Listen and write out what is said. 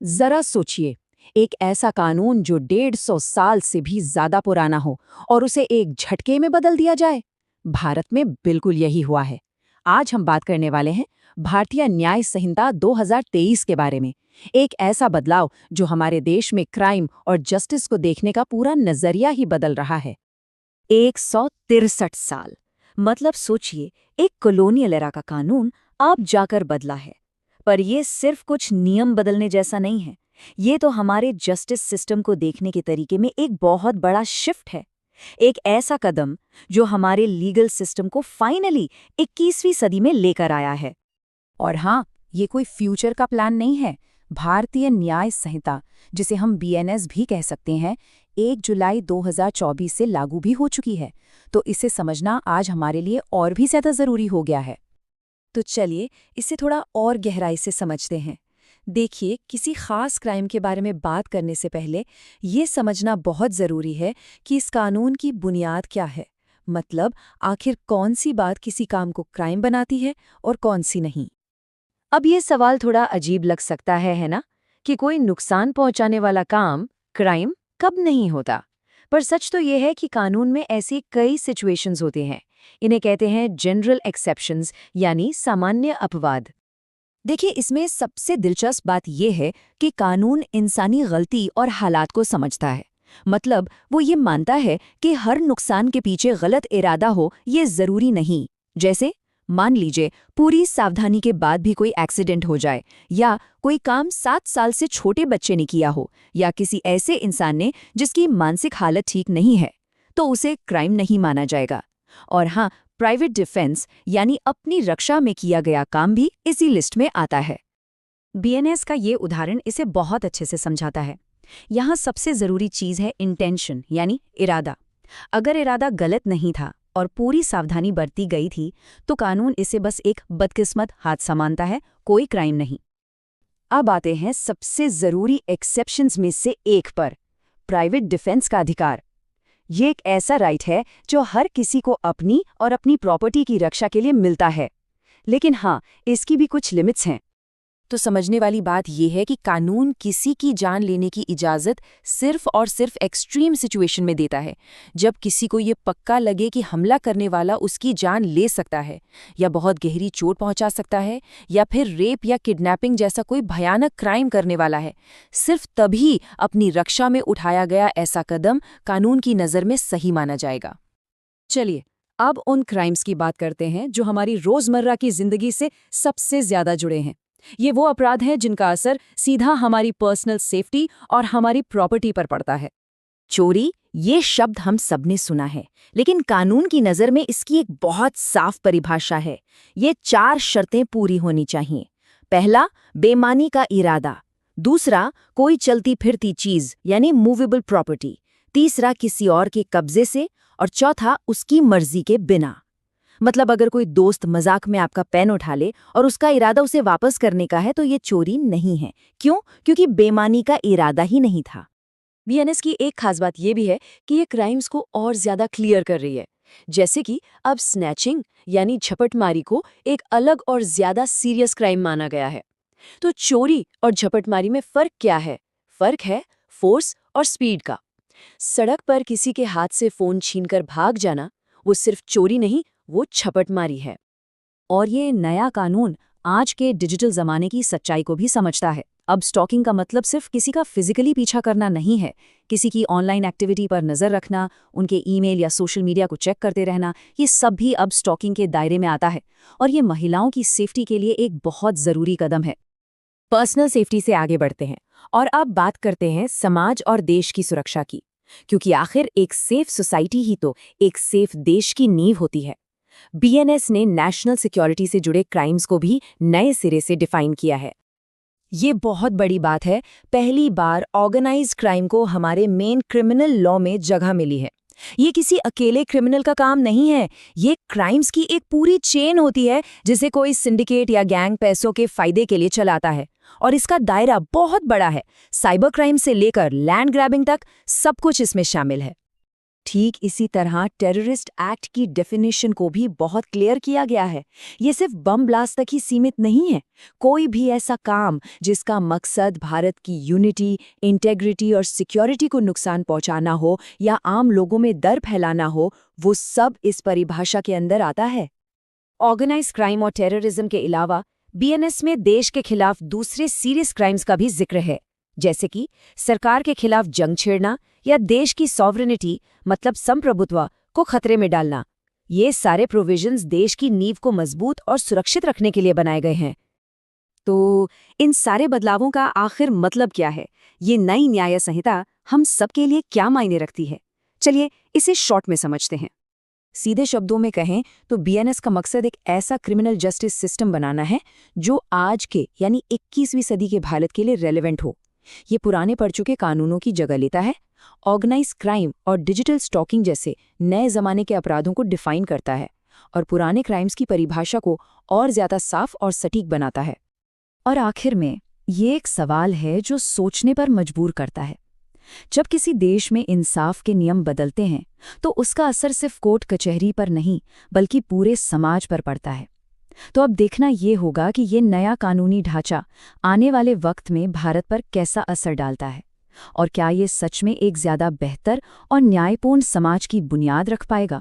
जरा सोचिए, एक ऐसा कानून जो 150 साल से भी ज्यादा पुराना हो और उसे एक झटके में बदल दिया जाए। भारत में बिल्कुल यही हुआ है। आज हम बात करने वाले हैं भारतीय न्याय संहिता 2023 के बारे में। एक ऐसा बदलाव जो हमारे देश में क्राइम और जस्टिस को देखने का पूरा नजरिया ही बदल रहा है। 163 साल, मतलब सोचिए, एक कॉलोनियल एरा का कानून अब जाकर बदला है। पर ये सिर्फ कुछ नियम बदलने जैसा नहीं है, ये तो हमारे जस्टिस सिस्टम को देखने के तरीके में एक बहुत बड़ा शिफ्ट है। एक ऐसा कदम जो हमारे लीगल सिस्टम को फाइनली 21वीं सदी में लेकर आया है। और हाँ, ये कोई फ्यूचर का प्लान नहीं है। भारतीय न्याय संहिता, जिसे हम बीएनएस भी कह सकते हैं, 1 जुलाई 2024 से लागू भी हो चुकी है। तो इसे समझना आज हमारे लिए और भी ज्यादा जरूरी हो गया है। तो चलिए इसे थोड़ा और गहराई से समझते हैं। देखिए, किसी खास क्राइम के बारे में बात करने से पहले ये समझना बहुत ज़रूरी है कि इस कानून की बुनियाद क्या है। मतलब, आखिर कौन सी बात किसी काम को क्राइम बनाती है और कौन सी नहीं। अब ये सवाल थोड़ा अजीब लग सकता है ना, कि कोई नुकसान पहुंचाने वाला काम क्राइम कब नहीं होता। पर सच तो ये है कि कानून में ऐसी कई सिचुएशंस होते हैं। इन्हें कहते हैं जनरल एक्सेप्शंस, यानी सामान्य अपवाद। देखिए, इसमें सबसे दिलचस्प बात यह है कि कानून इंसानी गलती और हालात को समझता है। मतलब, वो ये मानता है कि हर नुकसान के पीछे गलत इरादा हो ये जरूरी नहीं। जैसे मान लीजिए, पूरी सावधानी के बाद भी कोई एक्सीडेंट हो जाए, या कोई काम 7 साल से छोटे बच्चे ने किया हो, या किसी ऐसे इंसान ने जिसकी मानसिक हालत ठीक नहीं है, तो उसे क्राइम नहीं माना जाएगा। और हाँ, प्राइवेट डिफेंस यानी अपनी रक्षा में किया गया काम भी इसी लिस्ट में आता है। बीएनएस का ये उदाहरण इसे बहुत अच्छे से समझाता है। यहाँ सबसे ज़रूरी चीज़ है इंटेंशन, यानी इरादा। अगर इरादा गलत नहीं था और पूरी सावधानी बरती गई थी, तो कानून इसे बस एक बदकिस्मत हादसा मानता है, कोई क्राइम नहीं। अब आते हैं सबसे ज़रूरी एक्सेप्शंस में से एक पर, प्राइवेट डिफेंस का अधिकार। ये एक ऐसा राइट है जो हर किसी को अपनी और अपनी प्रॉपर्टी की रक्षा के लिए मिलता है। लेकिन हाँ, इसकी भी कुछ लिमिट्स हैं। तो समझने वाली बात यह है कि कानून किसी की जान लेने की इजाज़त सिर्फ और सिर्फ एक्सट्रीम सिचुएशन में देता है, जब किसी को ये पक्का लगे कि हमला करने वाला उसकी जान ले सकता है, या बहुत गहरी चोट पहुंचा सकता है, या फिर रेप या किडनैपिंग जैसा कोई भयानक क्राइम करने वाला है। सिर्फ तभी अपनी रक्षा में उठाया गया ऐसा कदम कानून की नज़र में सही माना जाएगा। चलिए, अब उन क्राइम्स की बात करते हैं जो हमारी रोज़मर्रा की ज़िंदगी से सबसे ज़्यादा जुड़े हैं। ये वो अपराध हैं जिनका असर सीधा हमारी पर्सनल सेफ्टी और हमारी प्रॉपर्टी पर पड़ता है। चोरी, ये शब्द हम सबने सुना है, लेकिन कानून की नज़र में इसकी एक बहुत साफ परिभाषा है। ये 4 शर्तें पूरी होनी चाहिए। पहला, बेईमानी का इरादा। दूसरा, कोई चलती फिरती चीज़ यानी मूवेबल प्रॉपर्टी। तीसरा, किसी और के कब्जे से। और चौथा, उसकी मर्जी के बिना। मतलब, अगर कोई दोस्त मजाक में आपका पेन उठा ले और उसका इरादा उसे वापस करने का है, तो ये चोरी नहीं है। क्यों? क्योंकि बेईमानी का इरादा ही नहीं था। बीएनएस की एक खास बात यह भी है कि ये क्राइम्स को और ज्यादा क्लियर कर रही है। जैसे कि अब स्नैचिंग यानी झपटमारी को एक अलग और ज्यादा सीरियस क्राइम माना गया है। तो चोरी और झपटमारी में फर्क क्या है? फर्क है फोर्स और स्पीड का। सड़क पर किसी के हाथ से फोन छीनकर भाग जाना, वो सिर्फ चोरी नहीं, वो झपटमारी है। और ये नया कानून आज के डिजिटल जमाने की सच्चाई को भी समझता है। अब स्टॉकिंग का मतलब सिर्फ किसी का फिजिकली पीछा करना नहीं है। किसी की ऑनलाइन एक्टिविटी पर नजर रखना, उनके ईमेल या सोशल मीडिया को चेक करते रहना, ये सब भी अब स्टॉकिंग के दायरे में आता है। और ये महिलाओं की सेफ्टी के लिए एक बहुत जरूरी कदम है। पर्सनल सेफ्टी से आगे बढ़ते हैं और अब बात करते हैं समाज और देश की सुरक्षा की, क्योंकि आखिर एक सेफ सोसाइटी ही तो एक सेफ देश की नींव होती है। बीएनएस ने नेशनल सिक्योरिटी से जुड़े क्राइम्स को भी नए सिरे से डिफाइन किया है। ये बहुत बड़ी बात है, पहली बार ऑर्गेनाइज्ड क्राइम को हमारे मेन क्रिमिनल लॉ में जगह मिली है। ये किसी अकेले क्रिमिनल का काम नहीं है, ये क्राइम्स की एक पूरी चेन होती है जिसे कोई सिंडिकेट या गैंग पैसों के फायदे के लिए चलाता है। और इसका दायरा बहुत बड़ा है, साइबर क्राइम से लेकर लैंड ग्रैबिंग तक सब कुछ इसमें शामिल है। ठीक इसी तरह टेररिस्ट एक्ट की डेफिनेशन को भी बहुत क्लियर किया गया है। ये सिर्फ बम ब्लास्ट तक ही सीमित नहीं है। कोई भी ऐसा काम जिसका मकसद भारत की यूनिटी, इंटेग्रिटी और सिक्योरिटी को नुकसान पहुंचाना हो या आम लोगों में डर फैलाना हो, वो सब इस परिभाषा के अंदर आता है। ऑर्गेनाइज्ड क्राइम और टेररिज्म के अलावा बीएनएस में देश के खिलाफ दूसरे सीरियस क्राइम्स का भी जिक्र है, जैसे कि सरकार के खिलाफ जंग छेड़ना या देश की सॉवरेनिटी मतलब संप्रभुत्व को खतरे में डालना। ये सारे प्रोविजंस देश की नींव को मजबूत और सुरक्षित रखने के लिए बनाए गए हैं। तो इन सारे बदलावों का आखिर मतलब क्या है? ये नई न्याय संहिता हम सबके लिए क्या मायने रखती है? चलिए इसे शॉर्ट में समझते हैं। सीधे शब्दों में कहें तो बीएनएस का मकसद एक ऐसा क्रिमिनल जस्टिस सिस्टम बनाना है जो आज के यानी 21वीं सदी के भारत के लिए रेलेवेंट हो। ये पुराने पड़ चुके कानूनों की जगह लेता है, ऑर्गेनाइज क्राइम और डिजिटल स्टॉकिंग जैसे नए जमाने के अपराधों को डिफाइन करता है और पुराने क्राइम्स की परिभाषा को और ज्यादा साफ और सटीक बनाता है। और आखिर में ये एक सवाल है जो सोचने पर मजबूर करता है। जब किसी देश में इंसाफ के नियम बदलते हैं तो उसका असर सिर्फ कोर्ट कचहरी पर नहीं बल्कि पूरे समाज पर पड़ता है। तो अब देखना ये होगा कि ये नया कानूनी ढांचा आने वाले वक्त में भारत पर कैसा असर डालता है और क्या ये सच में एक ज्यादा बेहतर और न्यायपूर्ण समाज की बुनियाद रख पाएगा।